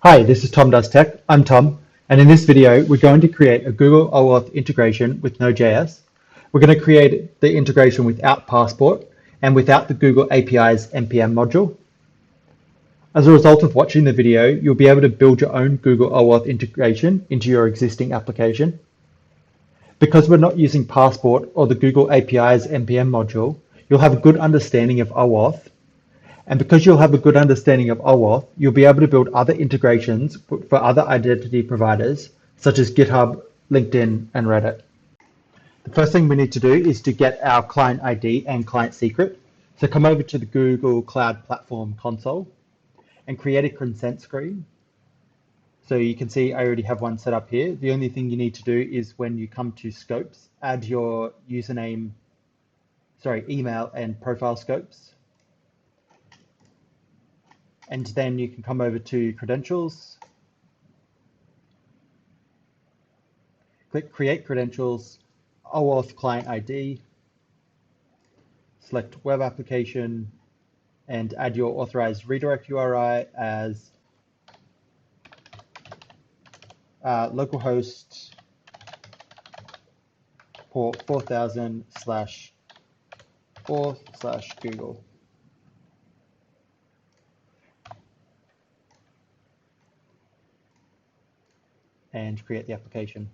Hi, this is Tom Does Tech. I'm Tom, and in this video, we're going to create a Google OAuth integration with Node.js. We're going to create the integration without Passport and without the Google API's NPM module. As a result of watching the video, you'll be able to build your own Google OAuth integration into your existing application. Because we're not using Passport or the Google API's NPM module, you'll have a good understanding of OAuth. And because you'll have a good understanding of OAuth, you'll be able to build other integrations for other identity providers, such as GitHub, LinkedIn, and Reddit. The first thing we need to do is to get our client ID and client secret. So come over to the Google Cloud Platform console and create a consent screen. So you can see I already have one set up here. The only thing you need to do is when you come to scopes, add your email and profile scopes. And then you can come over to credentials, click create credentials, OAuth client ID, select web application, and add your authorized redirect URI as localhost port 4000/auth/Google. And create the application.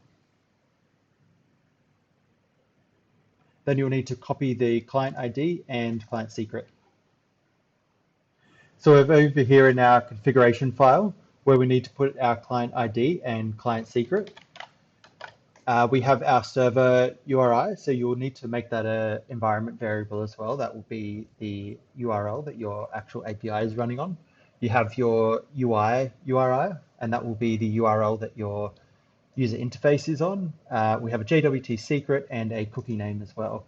Then you'll need to copy the client ID and client secret. So we're over here in our configuration file where we need to put our client ID and client secret. We have our server URI, so you'll need to make that an environment variable as well. That will be the URL that your actual API is running on. You have your UI URI, and that will be the URL that your user interface is on. We have a JWT secret and a cookie name as well.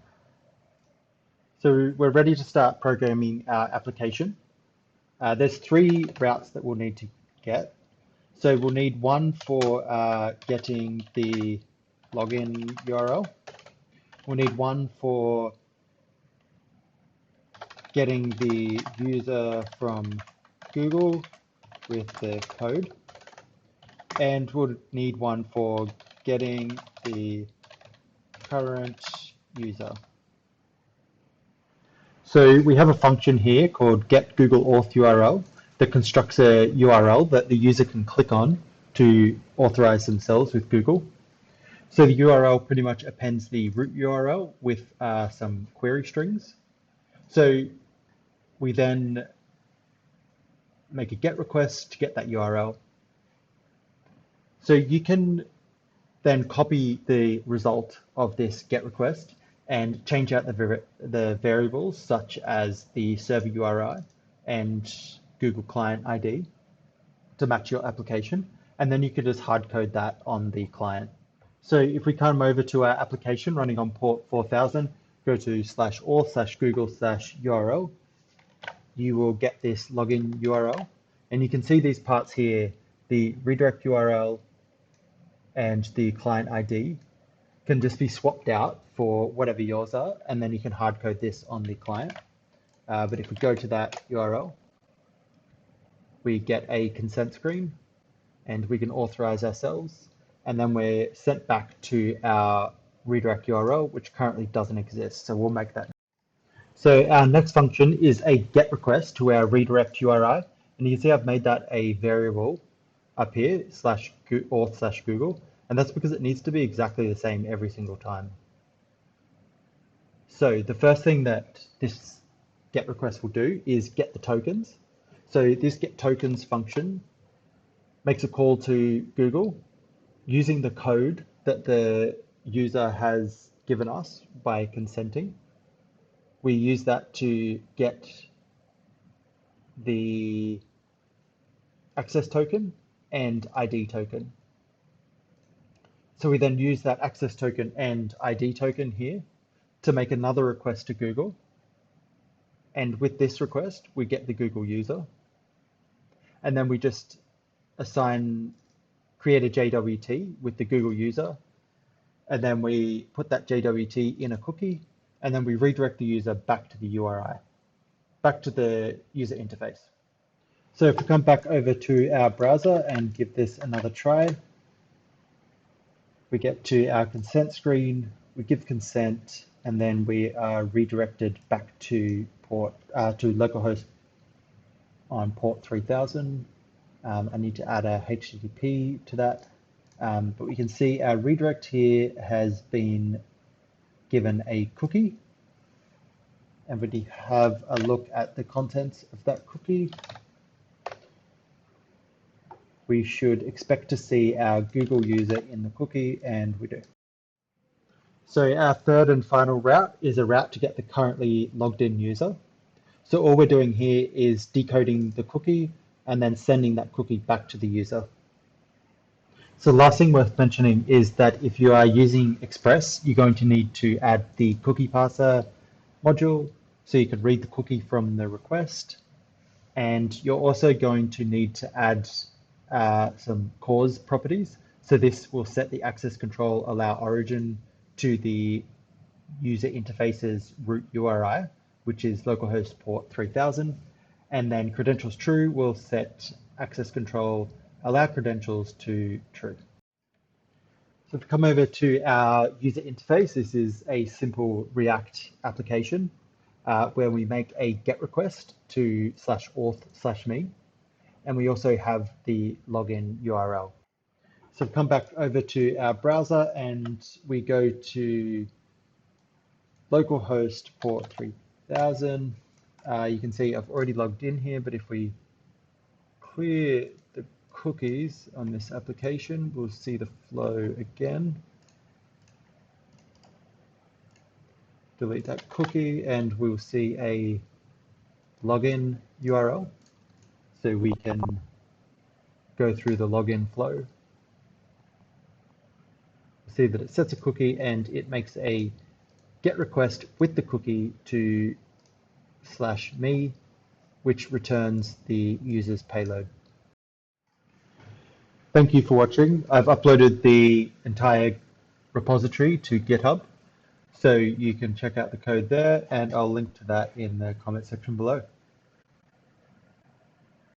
So we're ready to start programming our application. There's 3 routes that we'll need to get. So we'll need one for getting the login URL. We'll need one for getting the user from Google with the code. And we'll need one for getting the current user. So we have a function here called get Google Auth URL that constructs a URL that the user can click on to authorize themselves with Google. So the URL pretty much appends the root URL with some query strings. So we then make a GET request to get that URL. So you can then copy the result of this GET request and change out the variables such as the server URI and Google Client ID to match your application. And then you can just hard code that on the client. So if we come over to our application running on port 4000, go to /auth/google/URL, you will get this login URL. And you can see these parts here, the redirect URL and the client ID can just be swapped out for whatever yours are, and then you can hard code this on the client. But if we go to that URL, we get a consent screen and we can authorize ourselves, and then we're sent back to our redirect URL, which currently doesn't exist. So we'll make that. So our next function is a GET request to our redirect URI. And you can see I've made that a variable up here, /auth/Google. And that's because it needs to be exactly the same every single time. So the first thing that this GET request will do is get the tokens. So this get tokens function makes a call to Google using the code that the user has given us by consenting. We use that to get the access token and ID token. So we then use that access token and ID token here to make another request to Google. And with this request, we get the Google user. And then we just create a JWT with the Google user. And then we put that JWT in a cookie, and then we redirect the user back to the URI, back to the user interface. So if we come back over to our browser and give this another try, we get to our consent screen, we give consent, and then we are redirected back to localhost on port 3000. I need to add a HTTP to that, but we can see our redirect here has been given a cookie, and we have a look at the contents of that cookie. We should expect to see our Google user in the cookie, and we do. So our third and final route is a route to get the currently logged in user. So all we're doing here is decoding the cookie and then sending that cookie back to the user. So the last thing worth mentioning is that if you are using Express, you're going to need to add the cookie parser module so you can read the cookie from the request. And you're also going to need to add some cause properties. So this will set the access control allow origin to the user interface's root URI, which is localhost port 3000. And then credentials true will set access control allow credentials to true. So if we come over to our user interface, this is a simple React application where we make a GET request to /auth/me, and we also have the login URL. So we come back over to our browser and we go to localhost port 3000. You can see I've already logged in here, but if we clear the cookies on this application, we'll see the flow again. Delete that cookie and we'll see a login URL. So we can go through the login flow. See that it sets a cookie and it makes a GET request with the cookie to /me, which returns the user's payload. Thank you for watching. I've uploaded the entire repository to GitHub, so you can check out the code there, and I'll link to that in the comment section below.